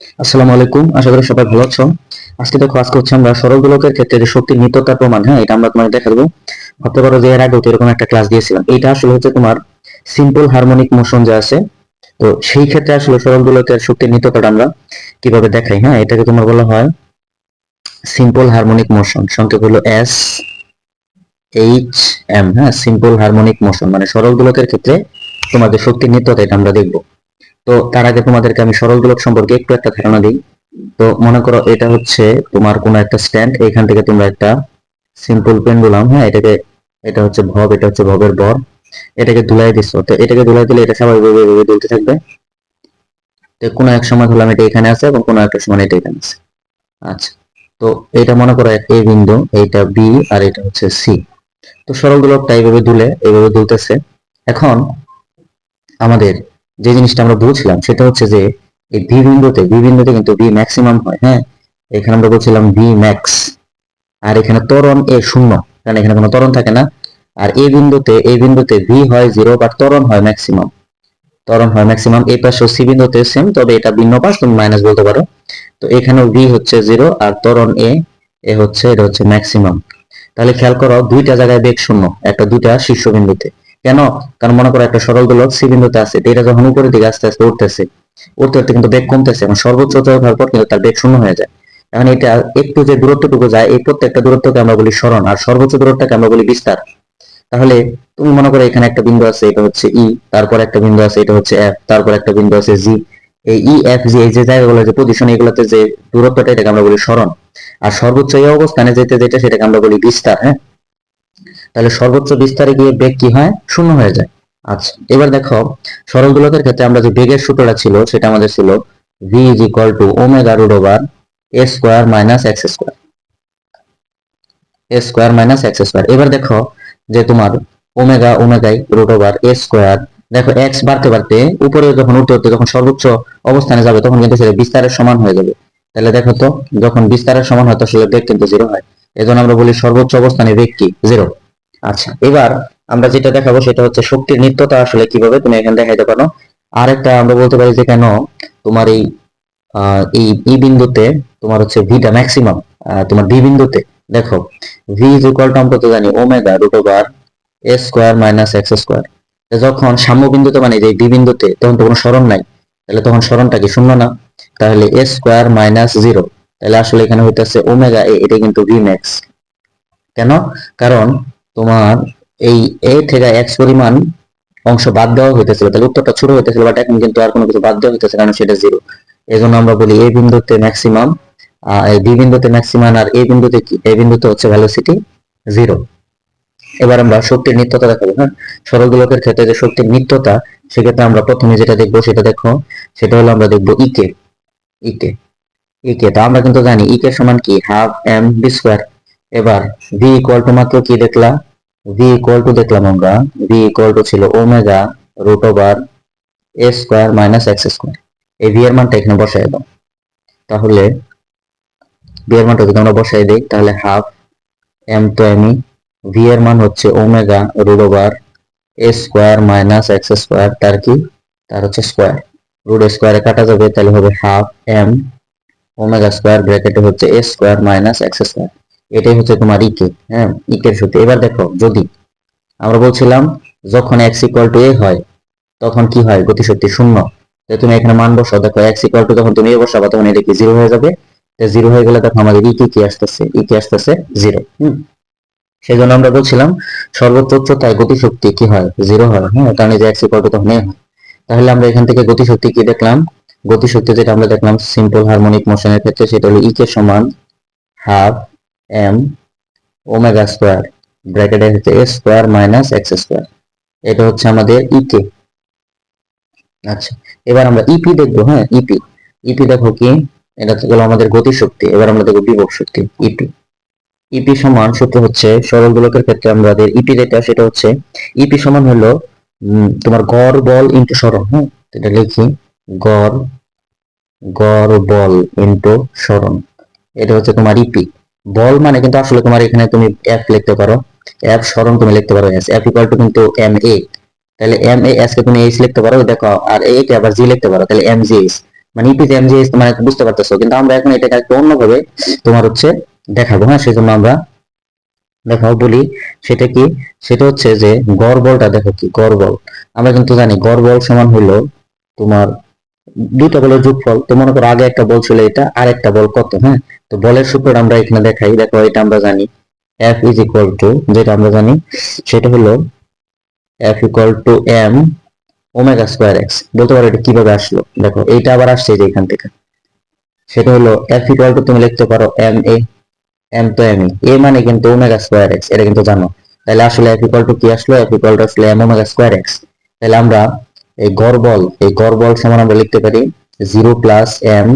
আসসালামু আলাইকুম, আশা করি সবাই ভালো আছো। আজকে হচ্ছে আমরা সরল দোলকের ক্ষেত্রে যে শক্তির নিত্যতার প্রমাণ, হ্যাঁ, এটা আমরা তোমাকে দেখা দেবো। ভাবতে পারো যে এর আগে এরকম একটা ক্লাস দিয়েছিলাম। এটা আসলে হচ্ছে তোমার সিম্পল হারমোনিক মোশন যে আছে, তো সেই ক্ষেত্রে আসলে সরল দোলকের শক্তির নিত্যতাটা আমরা কিভাবে দেখাই, হ্যাঁ, এটাকে তোমার বলা হয় সিম্পল হারমোনিক মোশন। সংক্ষেপ হলো SHM, হ্যাঁ, সিম্পল হারমোনিক মোশন। মানে সরল দোলকের ক্ষেত্রে তোমাদের শক্তির নিত্যতা এটা আমরা দেখবো। তো তার আগে তোমাদেরকে আমি সরল দোলক সম্পর্কে একটু একটা ধারণা দিই। তো মনে করো এটা হচ্ছে তোমার কোনো একটা স্ট্যান্ড, এখান থেকে তোমরা একটা সিম্পল পেন্ডুলাম, হ্যাঁ, এটা হচ্ছে ভব, এটা হচ্ছে ভবের বর, এটাকে দুলাই দিচ্ছ। তো এটাকে দুলাই দিলে এটা স্বাভাবিকভাবে এভাবে দুলতে থাকবে। তো কোনো এক সময় ধরলাম এটা এখানে আছে এবং কোনো একটা সময় এটা এখানে আছে। আচ্ছা, তো এটা মনে করো এ বিন্দু, এইটা বি, আর এটা হচ্ছে সি। তো সরল দোলকটা এইভাবে দুলতেছে। এখন আমাদের যে জিনিসটা আমরা বুঝলাম সেটা হচ্ছে যে এই বি বিন্দুতে কিন্তু বি ম্যাক্সিমাম হয়, হ্যাঁ। এখানে আমরা বলছিলাম বি ম্যাক্স, আর এখানে ত্বরণ এ শূন্য, কারণ এখানে কোনো ত্বরণ থাকে না। আর এই বিন্দুতে ভি হয় জিরো, বা ত্বরণ হয় ম্যাক্সিমাম। এই পাশে সি বিন্দুতে সেম, তবে এটা ভিন্ন পাশ, তুমি মাইনাস বলতে পারো। তো এখানেও ভি হচ্ছে জিরো, আর ত্বরণ এটা হচ্ছে ম্যাক্সিমাম। তাহলে খেয়াল করো, দুইটা জায়গায় বেগ শূন্য, দুইটা শীর্ষবিন্দুতে। কেন? কারণ মনে করো একটা সরল দোলক সি বিন্দুতে আছে, এটা যখন উপরের দিকে আস্তে আস্তে উঠতে উঠতে কিন্তু বেগ কমতেছে, এবং সর্বোচ্চ উচ্চতায় হওয়ার পর কিন্তু তার বেগ শূন্য হয়ে যায়। এখন এটা একটু যে দূরত্বটুকু যায়, এই প্রত্যেকটা দূরত্বকে আমরা বলি সরণ, আর সর্বোচ্চ দূরত্বকে আমরা বলি বিস্তার। তাহলে তুমি মনে করো এখানে একটা বিন্দু আছে, এটা হচ্ছে ই, তারপর একটা বিন্দু আছে, এটা হচ্ছে এফ, তারপর একটা বিন্দু আছে জি। এই ই এফ জি, এই যে জায়গাগুলো, যে পজিশন, এগুলোতে যে দূরত্বটা, এটাকে আমরা বলি সরণ। আর সর্বোচ্চ এই অবস্থানে যেতে যেটা, সেটাকে আমরা বলি বিস্তার, হ্যাঁ। তাহলে সর্বোচ্চ বিস্তারে গিয়ে বেগ কি হয়? শূন্য হয়ে যায়। আচ্ছা, এবার দেখো, সরল দোলকের ক্ষেত্রে আমরা যে বেগের সূত্রটা ছিল, সেটা আমাদের ছিল v is equal to omega root over a square minus x square, a square minus x square. এবার দেখো যে তোমার ওমেগাই রুট ওভার এ স্কোয়ার, দেখো এক্স বাড়তে বাড়তে উপরে যখন উঠতে উঠতে যখন সর্বোচ্চ অবস্থানে যাবে, তখন কিন্তু সেটা বিস্তারের সমান হয়ে যাবে। তাহলে দেখো তো, যখন বিস্তারের সমান হয় তখন বেগ কিন্তু জিরো হয়। এজন্য আমরা বলি সর্বোচ্চ অবস্থানে বেগ কি? জিরো। আচ্ছা, এবার আমরা যেটা দেখাবো সেটা হচ্ছে শক্তির নিত্যতা আসলে কিভাবে তুমি এখানে দেখাইতে পারো। আরেকটা আমরা বলতে পারি যে কেন তোমার এই বিন্দুতে তোমার হচ্ছে ভিটা ম্যাক্সিমাম, তোমার বি বিন্দুতে দেখো ভি ইজ ইকুয়াল টু, আমরা তো জানি omega root over a square minus x square. যখন সাম্য বিন্দুতে, মানে যে বি বিন্দুতে, তখন তো কোনো সরণ নাই, তাহলে তখন সরণটা কি? শূন্য না। তাহলে এ স্কোয়ার মাইনাস জিরো, তাহলে আসলে এখানে হইতেছে ওমেগা এ, এটা কিন্তু ভি ম্যাক্স। কেন? কারণ তোমার এই এ থেকে এক্স পরিমাণ অংশ বাদ দেওয়া হইতেছিল, তাহলে উত্তরটা ছোট হইতেছিল, বাট এখন কিন্তু আর কোনো কিছু বাদ দেওয়া হইতেছে, কারণ সেটা জিরো। এই জন্য আমরা বলি এ বিন্দুতে ম্যাক্সিমাম, এই বি বিন্দুতে ম্যাক্সিমাম, আর এ বিন্দুতে কি? এ বিন্দুতে হচ্ছে ভ্যালোসিটি জিরো। এবার আমরা শক্তির নিত্যতা দেখাবো, হ্যাঁ। সরল দোলকের ক্ষেত্রে যে শক্তির নিত্যতা, সেক্ষেত্রে আমরা প্রথমে যেটা দেখবো সেটা দেখো, সেটা হলো আমরা দেখবো ইকে। ইকে ইকে তো আমরা কিন্তু জানি ইকে সমান কি? Half M B square. এবার ভি ইকুয়াল টু মাত্র কি দেখলাম? আমরা ভি ইকুয়াল টু ছিল omega root over a square minus x square. এই ভি এর মানটা এখানে বসাই দাও। তাহলে ভি এর মানটা যদি আমরা বসাই দিই, তাহলে হাফ এম তো এমই, ভি এর মান হচ্ছে omega root over a square minus x square, তার কি? তার হচ্ছে স্কোয়ার। রুট স্কোয়ারে কাটা যাবে, তাহলে হবে হাফ এম ওমেগা স্কোয়ার, ব্র্যাকেটে হচ্ছে এ স্কোয়ার মাইনাস এক্স স্কোয়ার। এটাই হচ্ছে তোমার ইকে, হ্যাঁ, ইকের সূত্র। এবার দেখো, যদি আমরা বলছিলাম যখন এক্স ইকুয়াল টু এ হয়, তখন কি হয়? গতিশক্তি শূন্য। তুমি এখানে মান বসাও, দেখো এক্স ইকুয়াল টু যখন তুমি এ বসাবা, তখন এটা কি? জিরো হয়ে যাবে। জিরো হয়ে গেলে দেখো আমাদের ইকে আসতেছে জিরো। সেই জন্য আমরা বলছিলাম সর্বোচ্চ উচ্চতায় গতিশক্তি কি হয়? জিরো হয়, হ্যাঁ, কারণ এই যে এক্স ইকুয়াল টু তখন এ হয়। তাহলে আমরা এখান থেকে গতিশক্তি কি দেখলাম? গতিশক্তি যেটা আমরা দেখলাম সিম্পল হারমোনিক মোশনের ক্ষেত্রে, সেটা হলো ইকে সমান হাফ এম ওমেগা স্কোয়ার, ব্র্যাকেটে হচ্ছে এ স্কোয়ার মাইনাস এক্স স্কোয়ার। এটা হচ্ছে আমাদের ইকে। আচ্ছা, এবার আমরা ইপি দেখবো, হ্যাঁ। ইপি দেখো কি? এটা গেল আমাদের গতিশক্তি। এবার আমরা দেখবো বিভব শক্তি, ইপি। ইপি সমান সূত্র হচ্ছে সরল দোলকের ক্ষেত্রে আমাদের ইপি যেটা, সেটা হচ্ছে ইপি সমান হলো তোমার গড় বল ইনটু সরণ, হ্যাঁ। এটা লিখি, গড় গড় বল ইনটু সরণ। এটা হচ্ছে তোমার ইপি। বল মানে কিন্তু আসলে তোমার এখানে তুমি এফ লিখতে পারো, এফ সরণ তুমি লিখতে পারো এস, এফ ইকুয়াল টু কিন্তু এম এ। তাহলে এম এ এস কে তুমি এইচ লিখতে পারো, দেখো, আর এ কে আবার জি লিখতে পারো, তাহলে এম জি এইচ। মানে ইপিজেম যে মানে বুঝতে পারতেছো, কিন্তু আমরা এখন এটাকে একটু অন্যভাবে তোমার হচ্ছে দেখাবো। হ্যাঁ, সেই জন্য আমরা দেখাও বলি সেটা কি, সেটা হচ্ছে যে গড় বলটা দেখো কি গড় বল। আমরা কিন্তু জানি গড় বল সমান হলো তোমার দুইটা বলের যোগফল। তো মনে করো আগে একটা বল ছিল এটা, আর একটা বল কত। হ্যাঁ, তো বলের সূত্রটা আমরা এখানে দেখাই। দেখো এটা আমরা জানি F ইজ ইকুয়াল টু, যেটা আমরা জানি সেটা হলো F equal to M omega square x. বলতে পারো এটা কিভাবে আসলো, দেখো এইটা আবার আসছে যে এখান থেকে। সেটা হলো F ইকুয়াল টু তুমি লিখতে পারো এম এ, এম তো এম এ মানে কিন্তু ওমেগা স্কোয়ার এক্স, এটা কিন্তু জানো। তাহলে আসলে F ইকুয়াল টু কি আসলো, F ইকুয়াল টু আসলে এম ওমেগা স্কোয়ার এক্স। তাহলে আমরা এই গড় বল সমান আমরা লিখতে পারি 0 + m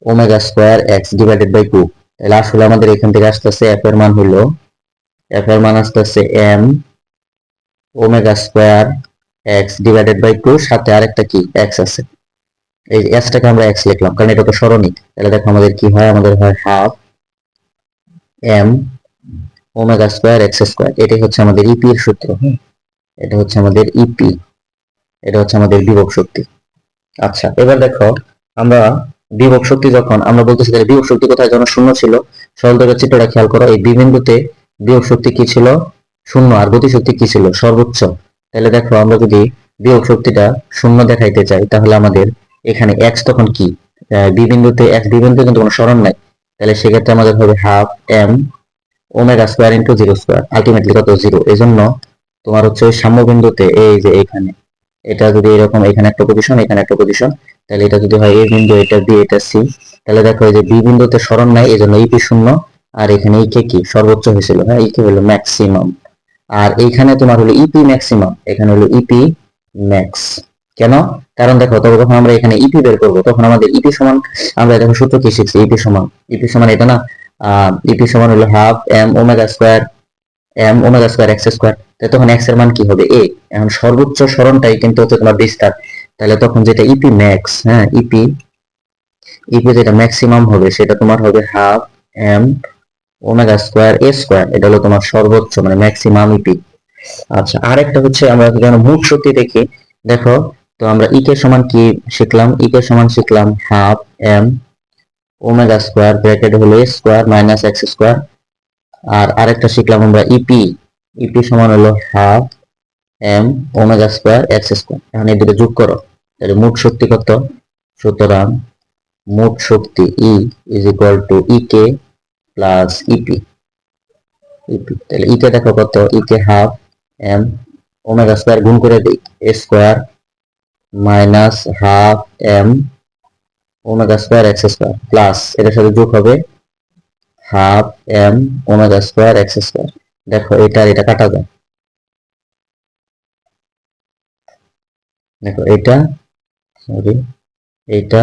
omega square x divided by 2। তাহলে আসলে আমাদের এখান থেকে আসতেছে এফ এর মান আসতেছে m omega square x divided by 2, সাথে আরেকটা কি এক্স আছে। এই এক্সটাকে আমরা এক্স লিখলাম কারণ এটা তো সরণিক। তাহলে দেখো আমাদের কি হয়, আমাদের হয় half M omega square x square. এটাই হচ্ছে আমাদের ইপি এর সূত্র। এটা হচ্ছে আমাদের ইপি, এটা হচ্ছে আমাদের বিভব শক্তি। আচ্ছা, এবার দেখো আমরা বিভব শক্তি যখন আমরা বলতেছি, তাহলে বিভব শক্তি কোথায় যখন শূন্য ছিল, সরলরেখার চিত্রটা খেয়াল করো। এই বি বিন্দুতে বিভব শক্তি কি ছিল, শূন্য। আর গতি শক্তি কি ছিল, সর্বোচ্চ। তাহলে দেখো আমরা যদি বিভব শক্তিটা শূন্য দেখাইতে চাই, তাহলে আমাদের এখানে এক্স তখন কি, বি বিন্দুতে এক্স, বি বিন্দুতে কিন্তু কোনো সরণ নাই। তাহলে সেক্ষেত্রে আমাদের হবে half M omega square into zero square, ultimately কত, জিরো। এই জন্য তোমার হচ্ছে ওই সাম্য বিন্দুতে এই যে এখানে, এটা যদি এরকম এখানে একটা পজিশন এখানে একটা পজিশন, তাহলে এটা যদি হয় এ বিন্দু, এটা বি, এটা সি, তাহলে দেখো এই যে বি বিন্দুতে সরণ নাই, এই জন্য ইপি শূন্য। আর এখানে ইকে কি সর্বোচ্চ হয়েছিল, হ্যাঁ ইকে হলো ম্যাক্সিমাম। আর এইখানে তোমার হলো ইপি ম্যাক্সিমাম, এখানে হলো ইপি ম্যাক্স। কেন, কারণ দেখো তবে যখন আমরা এখানে ইপি বের করবো, তখন আমাদের ইপি সমান, আমরা দেখো সূত্র কি শিখছি, ইপি সমান এটা না, ইপি সমান হলো half M omega square x square. তখন এক্স এর মান কি হবে, এ। এখন সর্বোচ্চ সরণটাই কিন্তু হচ্ছে তোমার বিস্তার। তাহলে তখন যেটা ইপি ম্যাক্স, হ্যাঁ ইপি ইপি যেটা ম্যাক্সিমাম হবে, সেটা তোমার হবে half M omega square a square. এটা হলো তোমার সর্বোচ্চ মানে ম্যাক্সিমাম ইপি। আচ্ছা, আরেকটা হচ্ছে আমরা যেন মোট শক্তি দেখি। দেখো, তো আমরা ইকে সমান কি শিখলাম, ইকে সমান শিখলাম half M omega square bracket হলো a square minus x square. আর আরেকটা শিখলাম আমরা ইপি, ইপি সমান হলো half M omega square x square. এখন এই দুটো যোগ করো, তাহলে মোট শক্তি কত। সুতরাং মোট শক্তি E is equal to E K plus E P. তাহলে ইকে দেখো কত, E K half M omega square গুণ করে দিই A square minus half M omega square x square plus এটার সাথে যোগ হবে half M omega square x square. দেখো এটা আর এটা কাটা যায়, দেখো এটা, সরি এটা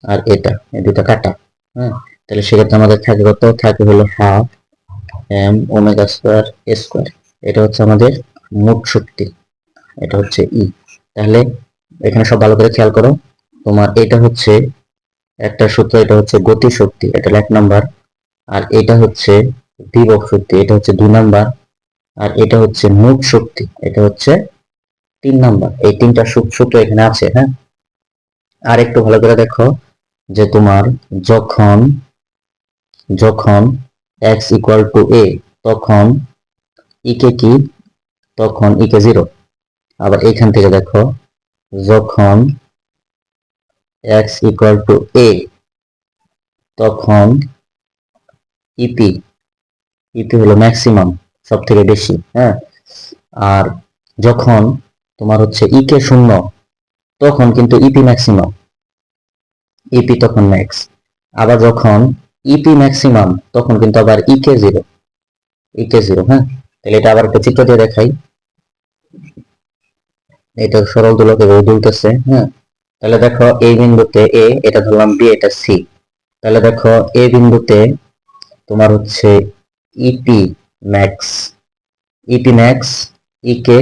আর এটা, এই দুটা কাটা। হ্যাঁ, তাহলে সেক্ষেত্রে আমাদের থাকে কত, থাকে হলো half M omega square square. এটা হচ্ছে আমাদের মোট শক্তি, এটা হচ্ছে ই। তাহলে এখানে সব ভালো করে খেয়াল করো, তোমার এটা হচ্ছে একটা সূত্র, এটা হচ্ছে গতি শক্তি, এটা হলো 1 নাম্বার। আর এটা হচ্ছে বিভব শক্তি, এটা হচ্ছে 2 নাম্বার। আর এটা হচ্ছে মোট শক্তি, এটা হচ্ছে 3 নাম্বার। এই তিনটা সূত্র এখানে আছে। হ্যাঁ, আর একটু ভালো করে দেখো যে তোমার যখন যখন এক্স ইকুয়াল টু এ, তখন ইকে কি, তখন ইকে জিরো। আবার এখান থেকে দেখো যখন এক্স ইকুয়াল টু এ, তখন ইপি, ইপি হলো ম্যাক্সিমাম, সব থেকে বেশি। হ্যাঁ, আর যখন তোমার হচ্ছে ইকে শূন্য, তখন কিন্তু ইপি ম্যাক্সিমাম, ইপি তখন ম্যাক্স। আবার যখন ইপি ম্যাক্সিমাম, তখন কিন্তু আবার ইকে জিরো, ইকে জিরো। হ্যাঁ, তাহলে এটা আবার একটা চিত্র দিয়ে দেখাই। এটা সরল দোলক এভাবে দুলতেছে। হ্যাঁ, তাহলে দেখো এই বিন্দুতে এ, এটা ধরলাম বি, এটা সি। তাহলে দেখো এ বিন্দুতে তোমার হচ্ছে E P max, E P max, E K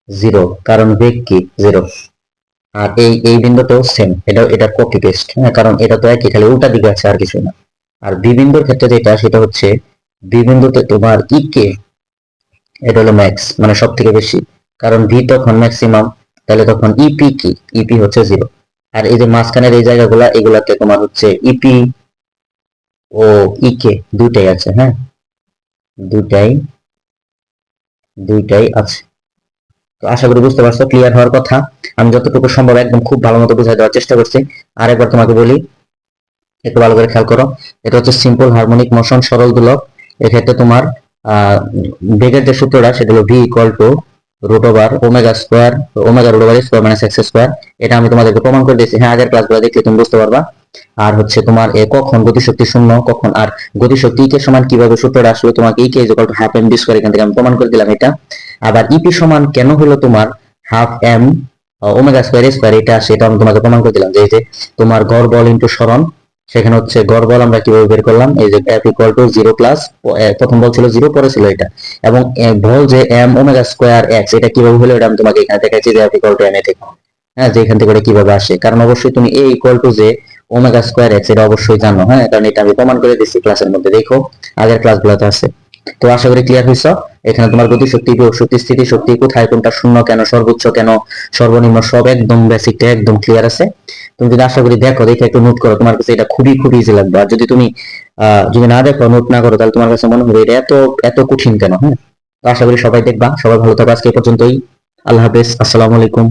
zero, কারণ বেগ কি জিরো। আর এই বিন্দুটাও সেম, এটা কপি পেস্ট। হ্যাঁ, কারণ এটা তো একই, খালি উল্টা দিকে আছে আর কিছু না। আর বি বিন্দুর ক্ষেত্রে যেটা, সেটা হচ্ছে বি বিন্দুতে তোমার ইকে, এটা হলো ম্যাক্স মানে সব থেকে বেশি, কারণ ভি তখন ম্যাক্সিমাম। তাহলে তখন ইপি কি, ইপি হচ্ছে জিরো। আর এই যে মাঝখানের এই জায়গাগুলা এগুলাতে তোমার হচ্ছে ইপি ও ইকে দুইটাই আছে, হ্যাঁ, দুইটাই দুইটাই আছে। তো আশা করি বুঝতে পারছো, ক্লিয়ার হওয়ার কথা। আমি যতটুকু সম্ভব একদম খুব ভালো মতো বুঝাই দেওয়ার চেষ্টা করছি। আরেকবার তোমাকে বলি, একটু ভালো করে খেয়াল করো। এটা হচ্ছে সিম্পল হারমোনিক মোশন, সরল দোলক। এক্ষেত্রে তোমার বেগের যে সূত্রটা সেটা হলো v equal to root over omega square, omega root over square minus x square. এটা আমি তোমাদেরকে প্রমাণ করে দিয়েছি, হ্যাঁ, আগের ক্লাসগুলো দেখলে তুমি বুঝতে পারবা। আর হচ্ছে তোমার কখন গতিশক্তি শূন্য, কখন আর গতিশক্তি কে সমান কিভাবে সূত্রটা আসলে তোমাকে E K equal to half M B square, এখান থেকে আমি প্রমাণ করে দিলাম এটা। আবার ইপি সমান কেন হলো তোমার half M omega square square, এটা সেটা আমি তোমাকে প্রমাণ করে দিলাম, যে তোমার গড় বল ইন্টু সরণ, সেখানে হচ্ছে গড় বল আমরা কিভাবে বের করলাম, এই যে F equal to zero plus, প্রথম বল ছিল জিরো, পরে ছিল এটা, এবং বল যে এম ওমেগা স্কোয়ার এক্স, এটা কিভাবে হলো এটা আমি তোমাকে এখানে দেখাচ্ছি, যে F equal to M A থেকে, হ্যাঁ, যে এখান থেকে এটা কিভাবে আসে, কারণ অবশ্যই তুমি এ ইকুয়াল টু যে ওমেগা স্কোয়ার এক্স এটা অবশ্যই জানো, হ্যাঁ, কারণ এটা আমি প্রমাণ করে দিচ্ছি ক্লাসের মধ্যে, দেখো আগের ক্লাসগুলোতে আছে। তো আশা করি ক্লিয়ার হয়েছ। এখানে তোমার গতি শক্তি, বিভব শক্তি, স্থিতি শক্তি, কোথায় কোনটা শূন্য, কেন সর্বোচ্চ, কেন সর্বনিম্ন, সব একদম বেসিকটা একদম ক্লিয়ার আছে। তুমি যদি আশা করি দেখো, দেখে একটু নোট করো, তোমার কাছে এটা খুবই খুবই ইজি লাগবে। আর যদি তুমি যদি না দেখো, নোট না করো, তাহলে তোমার কাছে মনে হবে এটা এত এত কঠিন কেন, হ্যাঁ। তো আশা করি সবাই দেখবা। সবাই ভালো থাকো, আজকে এই পর্যন্তই। আল্লাহ হাফেজ, আসসালামু আলাইকুম।